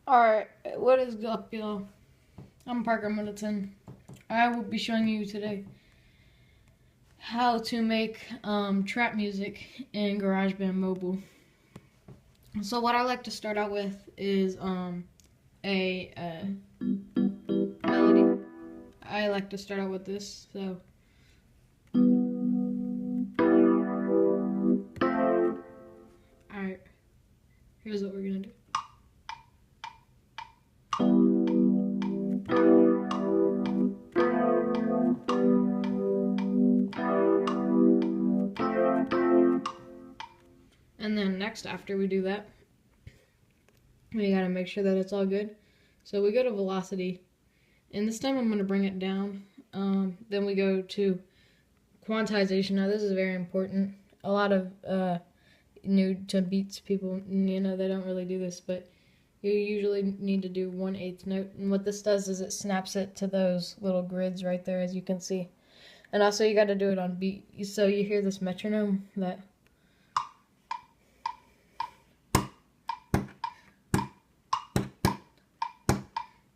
Alright, what is up, y'all? I'm Parker Middleton. I will be showing you today how to make trap music in GarageBand Mobile. So what I like to start out with is a melody. I like to start out with this, so alright, here's what we're gonna do. And then next, after we do that, we gotta make sure that it's all good. So we go to velocity, and this time I'm gonna bring it down. Then we go to quantization. Now this is very important. A lot of new to beats people, they don't really do this, but you usually need to do 1/8 note. And what this does is it snaps it to those little grids right there, as you can see. And also you gotta do it on beat. So you hear this metronome that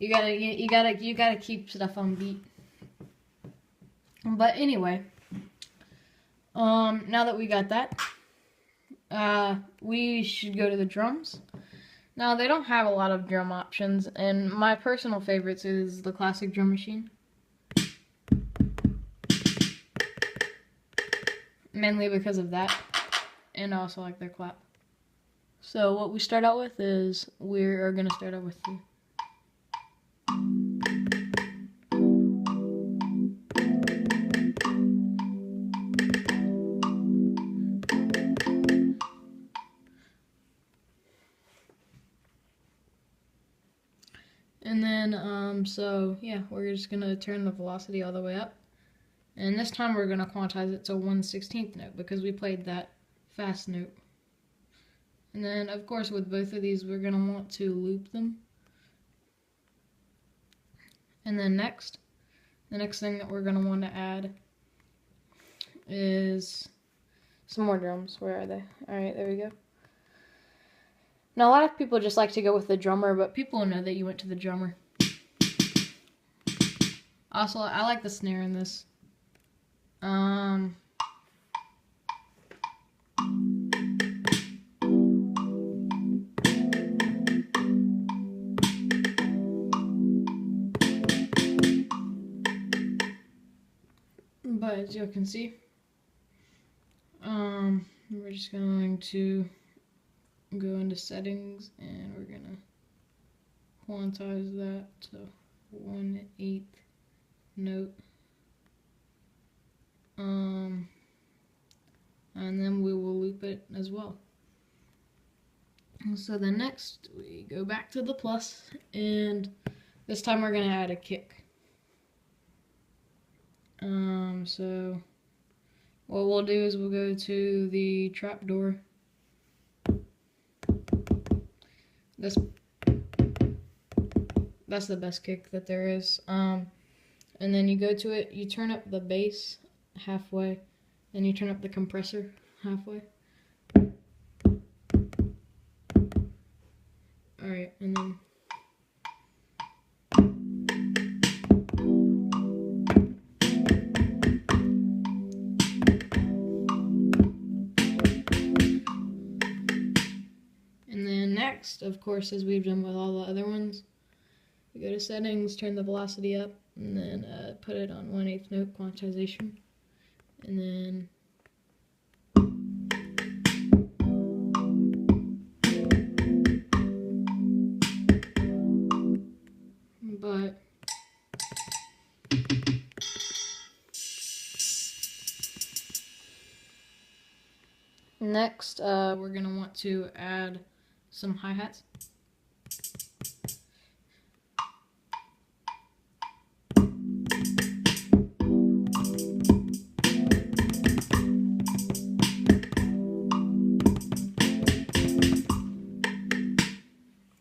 you gotta keep stuff on beat. But anyway, now that we got that, we should go to the drums. Now they don't have a lot of drum options, and my personal favorites is the classic drum machine, mainly because of that, and also like their clap. So what we start out with is we are gonna start out with the and then, so yeah, we're just gonna turn the velocity all the way up. And this time we're gonna quantize it to 1/16 note because we played that fast note. And then, of course, with both of these, we're gonna want to loop them. And then the next thing that we're gonna want to add is some more drums. Where are they? Alright, there we go. Now, a lot of people just like to go with the drummer, but people know that you went to the drummer. Also, I like the snare in this. But as you can see, we're just going to go into settings, and we're gonna quantize that to 1/8 note. And then we will loop it as well. So then next we go back to the plus, and this time we're gonna add a kick. So what we'll do is we'll go to the trapdoor. That's the best kick that there is. And then you go to it, you turn up the bass halfway, and you turn up the compressor halfway. Alright, and then next, of course, as we've done with all the other ones, we go to settings, turn the velocity up, and then put it on 1/8 note quantization, and then next we're gonna want to add some hi-hats.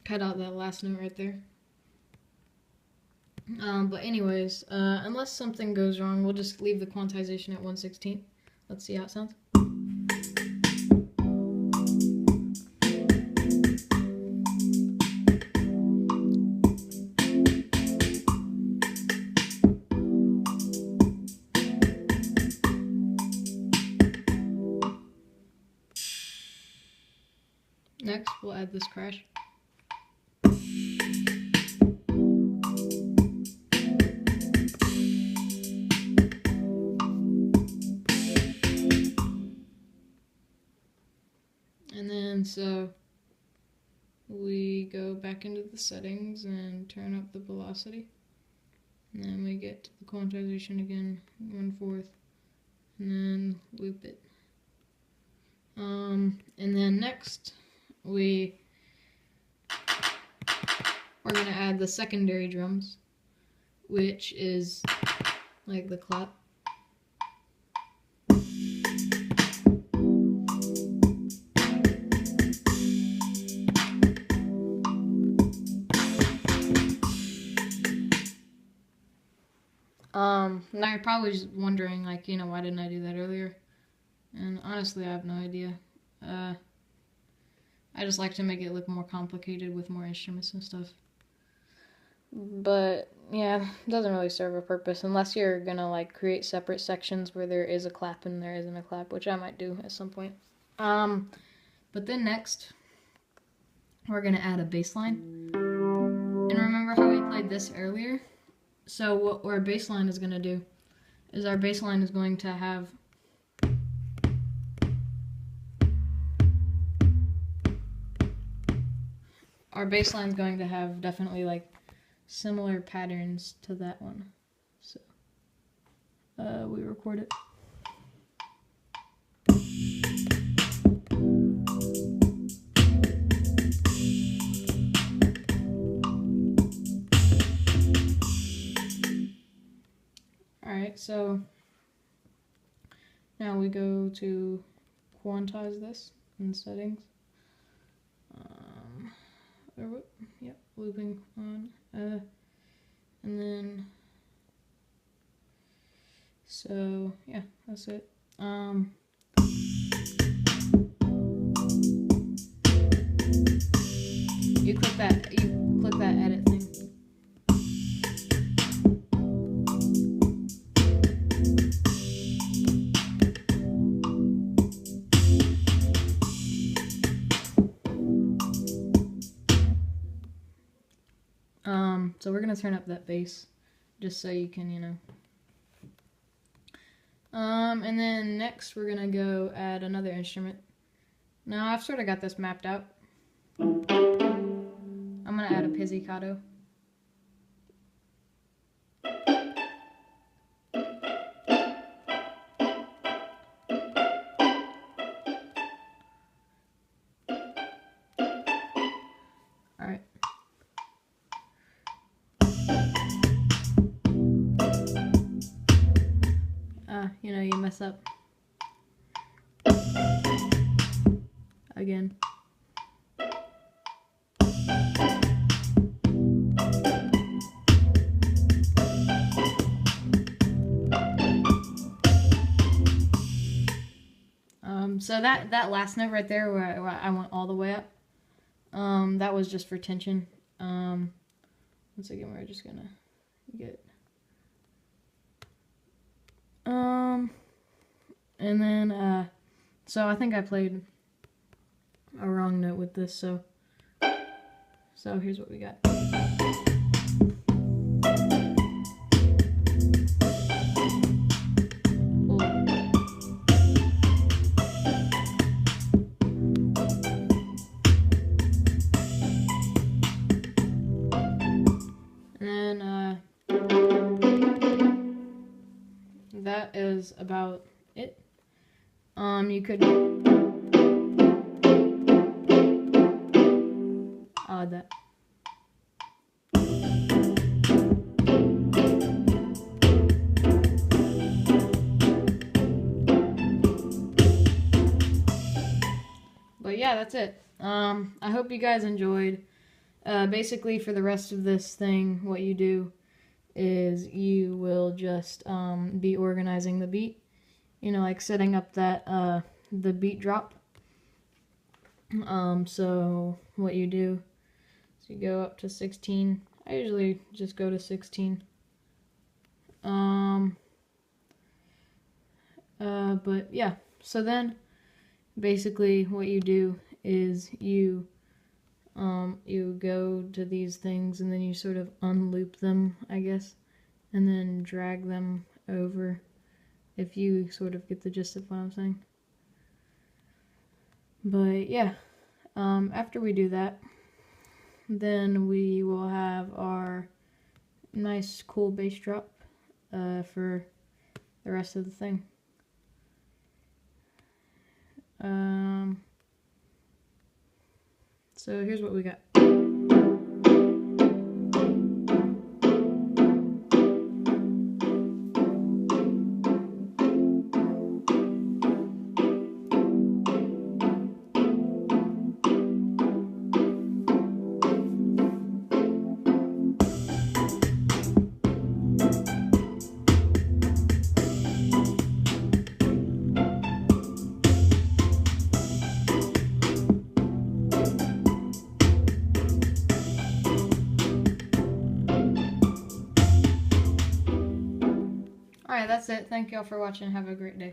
Cut out that last note right there. But anyways, unless something goes wrong, we'll just leave the quantization at 1/16. Let's see how it sounds. Next, we'll add this crash. And then, so we go back into the settings and turn up the velocity. And then we get to the quantization again, 1/4, and then loop it. And then next, we're gonna add the secondary drums, which is like the clap. Now you're probably just wondering, like, you know, why didn't I do that earlier? And honestly, I have no idea. I just like to make it look more complicated with more instruments and stuff. But, yeah, it doesn't really serve a purpose unless you're gonna, like, create separate sections where there is a clap and there isn't a clap, which I might do at some point. But then next, we're gonna add a bass line. And remember how we played this earlier? So what our bass line is gonna do is our bass line is going to have definitely like similar patterns to that one. So we record it. Alright, so now we go to quantize this in settings. Yep, looping on. And then, so yeah, that's it. You click that edit thing. So we're gonna turn up that bass, just so you can, you know. And then next we're gonna go add another instrument. Now I've sort of got this mapped out. I'm gonna add a pizzicato. Alright. You know, you mess up. Again. So that last note right there where I went all the way up, that was just for tension. Once again, we're just gonna get, and then, so I think I played a wrong note with this, so here's what we got. And then, that is about it. You could add that. But yeah, that's it. I hope you guys enjoyed. Basically, for the rest of this thing, what you do is you will just be organizing the beat. You know, like setting up that the beat drop. So what you do is you go up to 16. I usually just go to 16. But yeah, so then basically what you do is you go to these things and then you sort of unloop them, I guess, and then drag them over, if you sort of get the gist of what I'm saying. But yeah, after we do that, then we will have our nice cool bass drop for the rest of the thing. So here's what we got. Alright, that's it. Thank y'all for watching. Have a great day.